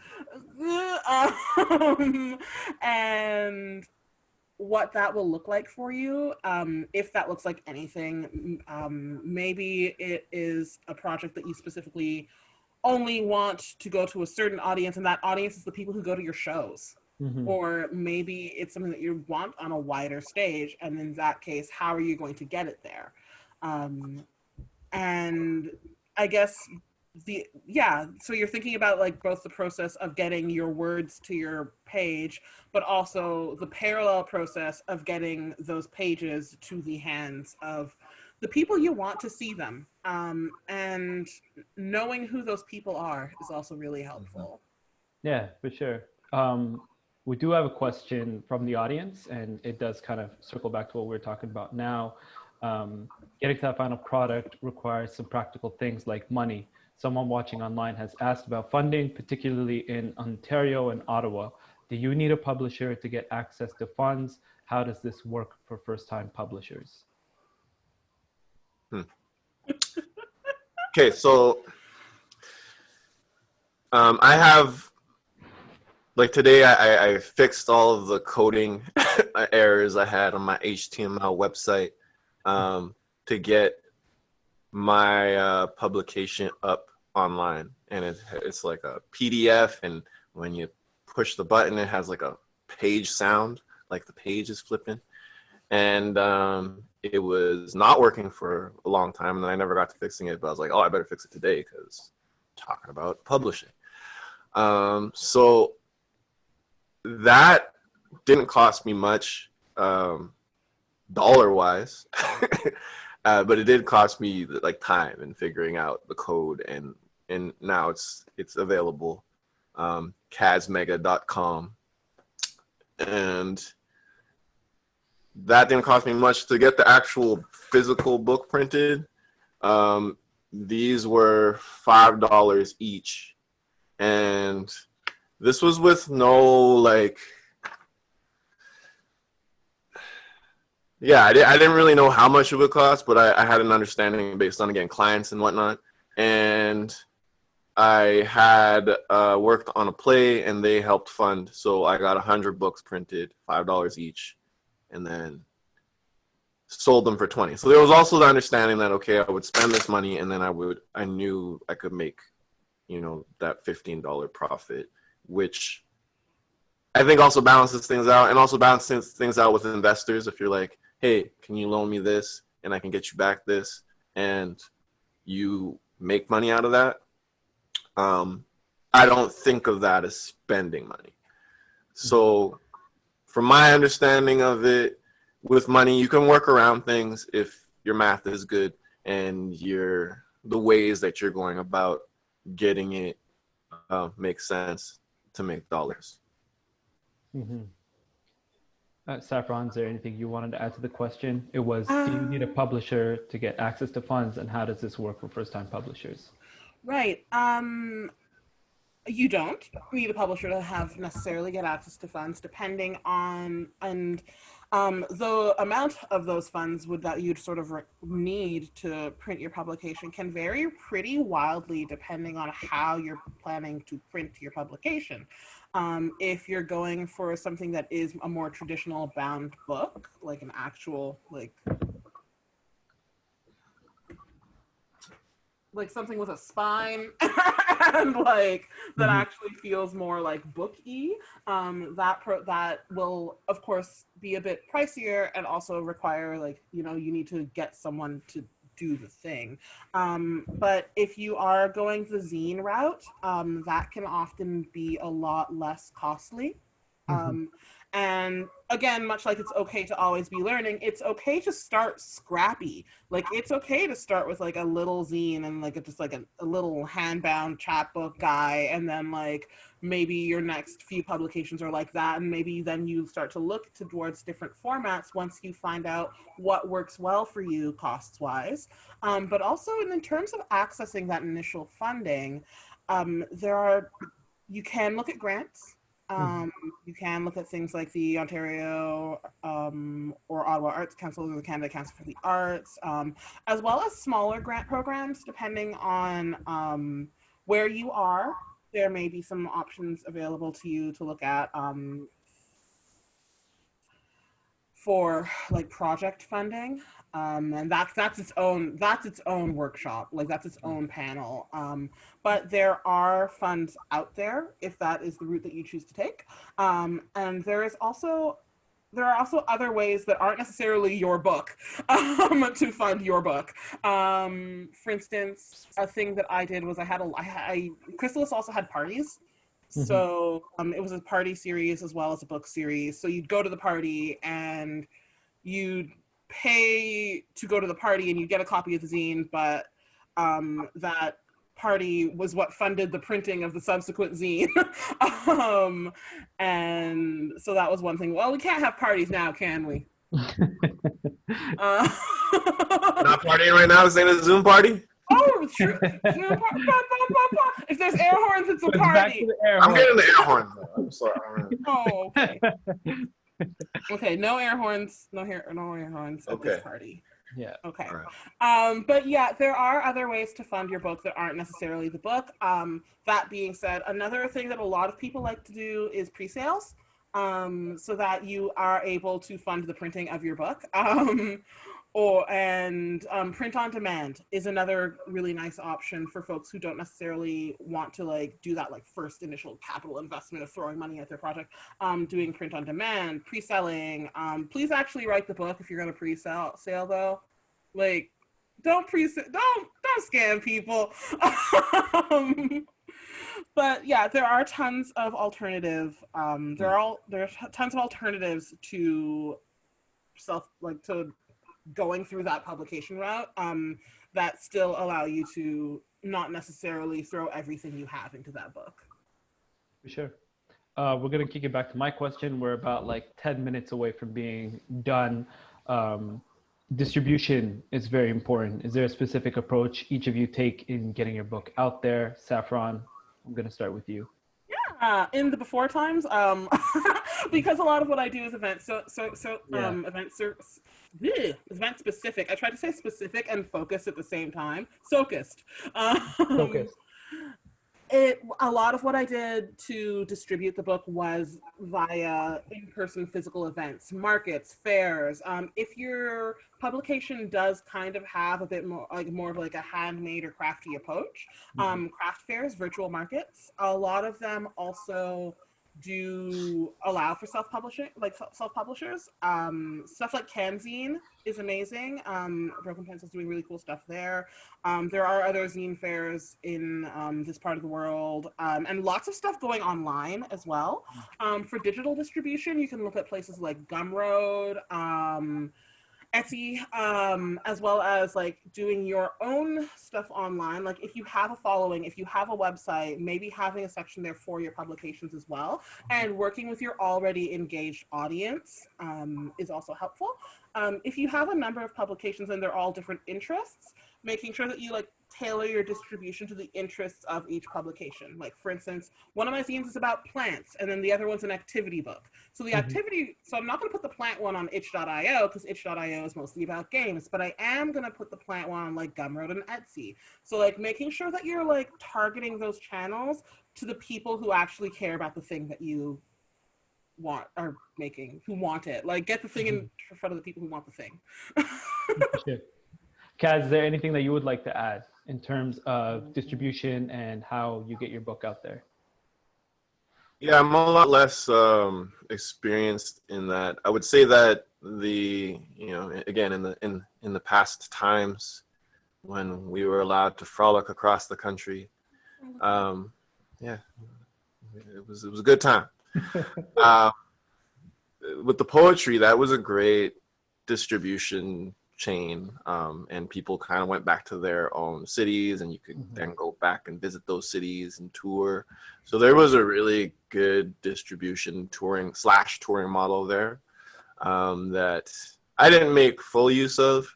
Speaker 3: and what that will look like for you. If that looks like anything, maybe it is a project that you specifically only want to go to a certain audience, and that audience is the people who go to your shows. Or maybe it's something that you want on a wider stage, and in that case, how are you going to get it there? And I guess so you're thinking about like both the process of getting your words to your page, but also the parallel process of getting those pages to the hands of the people you want to see them. And knowing who those people are is also really helpful.
Speaker 2: Yeah, for sure. We do have a question from the audience, and it does kind of circle back to what we're talking about now. Getting to that final product requires some practical things like money. Someone watching online has asked about funding, particularly in Ontario and Ottawa. Do you need a publisher to get access to funds? How does this work for first-time publishers?
Speaker 4: Okay, so I have, like today, I fixed all of the coding errors I had on my HTML website to get my publication up online, and it's like a PDF, and when you push the button, it has like a page sound, like the page is flipping, and it was not working for a long time, and then I never got to fixing it, but I was like, oh, I better fix it today because I'm talking about publishing. So that didn't cost me much dollar-wise, but it did cost me like time and figuring out the code, and now it's available. Kazmega.com and that didn't cost me much to get the actual physical book printed. These were $5 each, and this was with no like, yeah, I didn't really know how much it would cost, but I had an understanding based on, again, clients and whatnot. And I had worked on a play, and they helped fund. So I got 100 books printed, $5 each, and then sold them for 20. So there was also the understanding that, okay, I would spend this money, and then I knew I could make, you know, that $15 profit, which I think also balances things out, and also balances things out with investors. If you're like, hey, can you loan me this and I can get you back this, and you make money out of that, I don't think of that as spending money. So from my understanding of it, with money, you can work around things if your math is good and the ways that you're going about getting it makes sense to make dollars.
Speaker 2: Mm-hmm. Saffron, is there anything you wanted to add to the question? It was, do you need a publisher to get access to funds, and how does this work for first-time publishers?
Speaker 3: Right. You don't need a publisher to have necessarily get access to funds, depending on the amount of those funds that you'd sort of need to print your publication can vary pretty wildly depending on how you're planning to print your publication. If you're going for something that is a more traditional bound book, like an actual like something with a spine and like that actually feels more like book-y, that will of course be a bit pricier and also require, like, you know, you need to get someone to do the thing. But if you are going the zine route, that can often be a lot less costly. And again, much like it's okay to always be learning, it's okay to start scrappy. Like, it's okay to start with like a little zine and like just like a little hand-bound chapbook guy, and then like maybe your next few publications are like that, and maybe then you start to look towards different formats once you find out what works well for you costs-wise. But also in terms of accessing that initial funding, you can look at grants. You can look at things like the Ontario or Ottawa Arts Council or the Canada Council for the Arts, as well as smaller grant programs, depending on where you are. There may be some options available to you to look at for like project funding. And that's its own workshop, like that's its own panel. But there are funds out there if that is the route that you choose to take. And there are also other ways that aren't necessarily your book to fund your book. For instance, a thing that I did was Chrysalis also had parties. So it was a party series as well as a book series. So you'd go to the party and you'd pay to go to the party and you get a copy of the zine, but that party was what funded the printing of the subsequent zine. And so that was one thing. Well, we can't have parties now, can we?
Speaker 4: Not partying right now, saying a Zoom party?
Speaker 3: Oh, true. If there's air horns, it's a party.
Speaker 4: I'm getting the air horns. I'm sorry.
Speaker 3: Oh, okay. Okay, no air horns, no air horns at this party.
Speaker 2: Yeah.
Speaker 3: Okay.
Speaker 4: Right.
Speaker 3: But yeah, there are other ways to fund your book that aren't necessarily the book. That being said, another thing that a lot of people like to do is pre-sales, so that you are able to fund the printing of your book. Print on demand is another really nice option for folks who don't necessarily want to like do that like first initial capital investment of throwing money at their project. Doing print on demand, pre-selling. Please actually write the book if you're going to pre-sale though. Like, don't scam people. But yeah, there are tons of alternative. There's tons of alternatives to to going through that publication route that still allow you to not necessarily throw everything you have into that book.
Speaker 2: For sure. we're going to kick it back to my question. We're about like 10 minutes away from being done. Distribution is very important. Is there a specific approach each of you take in getting your book out there? Saffron, I'm going to start with you.
Speaker 3: In the before times, because a lot of what I do is events, event specific. I try to say specific and focused at the same time. Focused.
Speaker 2: Focus.
Speaker 3: A lot of what I did to distribute the book was via in-person physical events, markets, fairs. If your publication does kind of have a bit more of like a handmade or crafty approach, craft fairs, virtual markets, a lot of them also do allow for self-publishing, like self-publishers. Stuff like Canzine is amazing. Broken Pencil's doing really cool stuff there. There are other zine fairs in this part of the world, and lots of stuff going online as well. For digital distribution, you can look at places like Gumroad, Etsy, as well as like doing your own stuff online. Like if you have a following, if you have a website, maybe having a section there for your publications as well, and working with your already engaged audience is also helpful. If you have a number of publications and they're all different interests, making sure that you like tailor your distribution to the interests of each publication. Like for instance, one of my zines is about plants and then the other one's an activity book. So the activity, so I'm not going to put the plant one on itch.io because itch.io is mostly about games, but I am going to put the plant one on like Gumroad and Etsy. So like making sure that you're like targeting those channels to the people who actually care about the thing that you want or making, who want it. Like get the thing in front of the people who want the thing.
Speaker 2: Sure. Kaz, is there anything that you would like to add in terms of distribution and how you get your book out there?
Speaker 4: Yeah, I'm a lot less experienced in that. I would say that again, in the past times when we were allowed to frolic across the country, it was a good time. With the poetry, that was a great distribution chain, and people kind of went back to their own cities, and you could then go back and visit those cities and tour. So there was a really good distribution touring model there that I didn't make full use of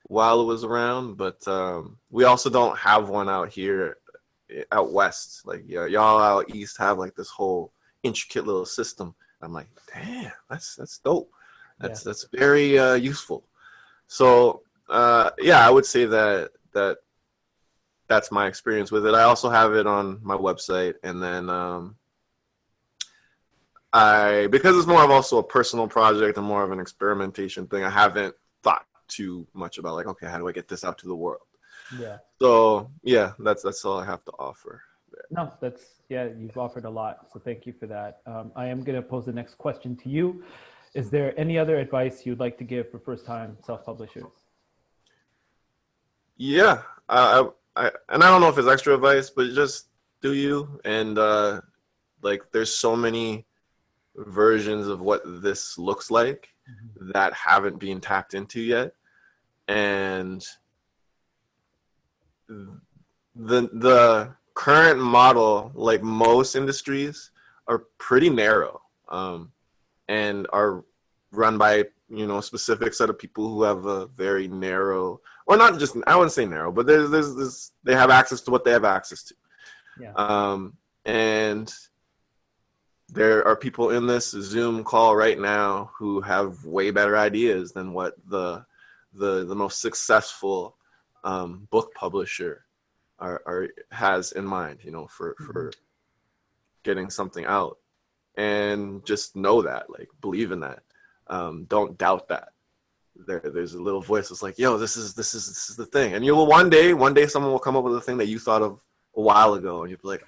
Speaker 4: while it was around, but we also don't have one out here out west. Like y'all out east have like this whole intricate little system. I'm like, damn, that's dope. That's very useful. So I would say that's my experience with it. I also have it on my website, and then because it's more of also a personal project and more of an experimentation thing, I haven't thought too much about like, okay, how do I get this out to the world?
Speaker 2: Yeah.
Speaker 4: So that's all I have to offer there.
Speaker 2: No, you've offered a lot, so thank you for that. I am going to pose the next question to you. Is there any other advice you'd like to give for first-time self-publishers?
Speaker 4: Yeah, and I don't know if it's extra advice, but just do you. And like, there's so many versions of what this looks like that haven't been tapped into yet, and the current model, like most industries, are pretty narrow. And are run by a specific set of people who have a very narrow, or not just, I wouldn't say narrow, but there's they have access to what they have access to. Yeah. And there are people in this Zoom call right now who have way better ideas than what the most successful book publisher has in mind, for getting something out. And just know that, like, believe in that. Don't doubt that. There's a little voice that's like, yo, this is the thing. And one day someone will come up with a thing that you thought of a while ago, and you'll be like,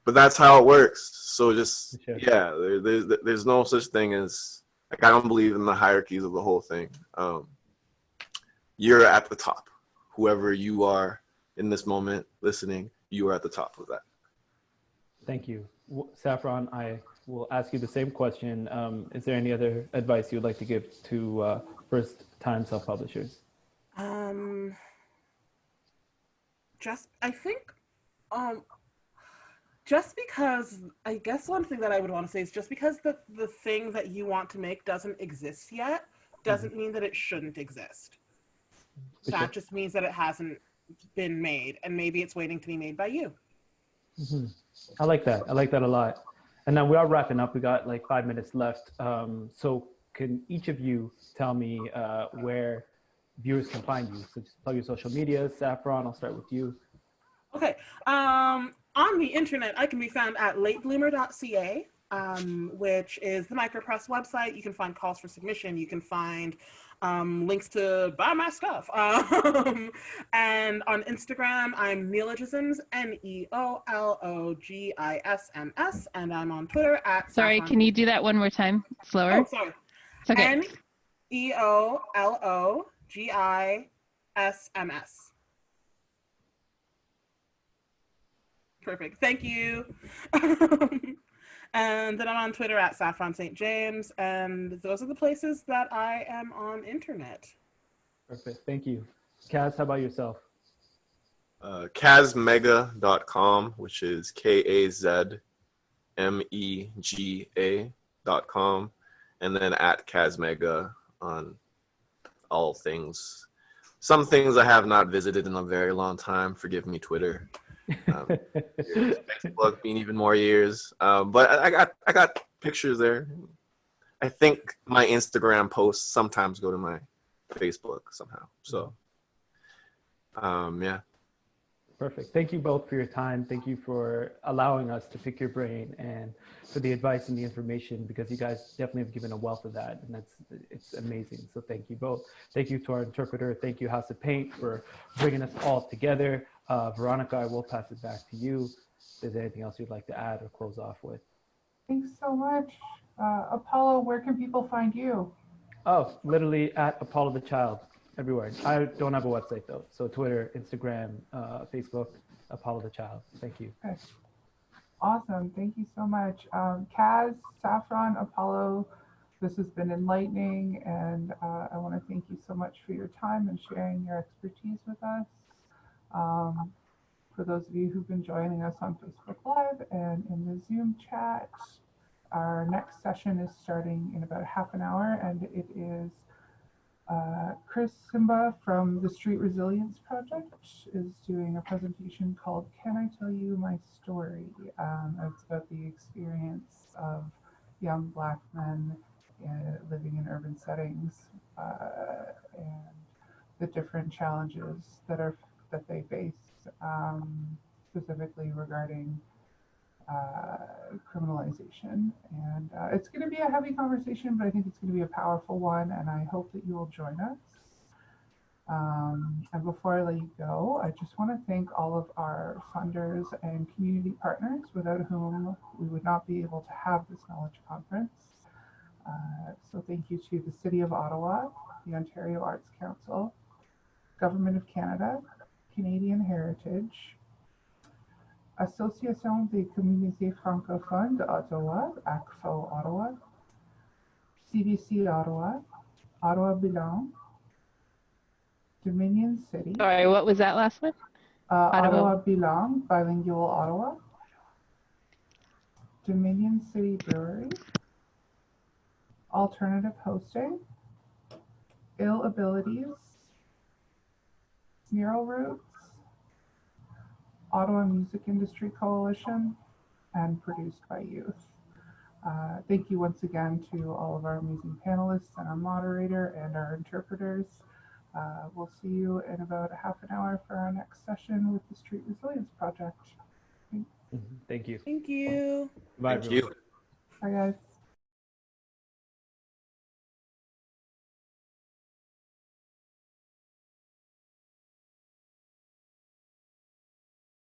Speaker 4: but that's how it works. So just, there's no such thing as, like, I don't believe in the hierarchies of the whole thing. You're at the top. Whoever you are in this moment listening, you are at the top of that.
Speaker 2: Thank you. Saffron, I will ask you the same question. Is there any other advice you would like to give to first-time self-publishers?
Speaker 3: I think Just because, I guess one thing that I would want to say is just because the thing that you want to make doesn't exist yet, doesn't mean that it shouldn't exist.
Speaker 2: For
Speaker 3: That
Speaker 2: sure.
Speaker 3: just means that it hasn't been made, and maybe it's waiting to be made by you.
Speaker 2: I like that. I like that a lot. And now we are wrapping up. We got like 5 minutes left. So can each of you tell me where viewers can find you? So just plug your social media. Saffron, I'll start with you.
Speaker 3: Okay. On the internet, I can be found at latebloomer.ca, which is the Micropress website. You can find calls for submission. You can find links to buy my stuff. And on Instagram, I'm Neologisms, Neologisms, and I'm on Twitter at
Speaker 5: Sorry,
Speaker 3: Saffron.
Speaker 5: can you do that one more time? Slower?
Speaker 3: Oh, sorry.
Speaker 5: It's okay.
Speaker 3: Neologisms. Perfect. Thank you. And then I'm on Twitter at Saffron St James, and those are the places that I am on internet.
Speaker 2: Perfect. Thank you. Kaz, how about yourself?
Speaker 4: Kazmega.com, which is KAZMEGA.com, and then at Kazmega on all things. Some things I have not visited in a very long time. Forgive me, Twitter. Facebook been even more years. But I got pictures there. I think my Instagram posts sometimes go to my Facebook somehow. So yeah.
Speaker 2: Perfect. Thank you both for your time. Thank you for allowing us to pick your brain and for the advice and the information, because you guys definitely have given a wealth of that, and it's amazing. So thank you both. Thank you to our interpreter. Thank you, House of PainT, for bringing us all together. Veronica, I will pass it back to you. If there's anything else you'd like to add or close off with.
Speaker 1: Thanks so much. Apollo, where can people find you?
Speaker 2: Oh, literally at Apollo the Child, everywhere. I don't have a website though. So Twitter, Instagram, Facebook, Apollo the Child. Thank you.
Speaker 1: Okay. Awesome. Thank you so much. Kaz, Saffron, Apollo, this has been enlightening, and I want to thank you so much for your time and sharing your expertise with us. For those of you who've been joining us on Facebook Live and in the Zoom chat, our next session is starting in about half an hour, and it is Chris Simba from the Street Resilience Project is doing a presentation called Can I Tell You My Story? It's about the experience of young Black men living in urban settings and the different challenges that they face, specifically regarding criminalization. And it's going to be a heavy conversation, but I think it's going to be a powerful one, and I hope that you will join us. And before I let you go, I just want to thank all of our funders and community partners, without whom we would not be able to have this knowledge conference. So thank you to the City of Ottawa, the Ontario Arts Council, Government of Canada, Canadian Heritage, Association des communautés francophones d'Ottawa, ACFO Ottawa, CBC Ottawa, Ottawa Bilan, Dominion City.
Speaker 5: Sorry, what was that last one?
Speaker 1: Ottawa Bilan, Bilingual Ottawa, Dominion City Brewery, Alternative Hosting, Ill Abilities, Snirl Roots, Ottawa Music Industry Coalition, and produced by youth. Thank you once again to all of our amazing panelists and our moderator and our interpreters. We'll see you in about a half an hour for our next session with the Street Resilience Project. Thanks.
Speaker 2: Thank you.
Speaker 3: Thank you.
Speaker 2: Bye,
Speaker 4: Thank
Speaker 2: everyone.
Speaker 4: you.
Speaker 1: Bye, guys.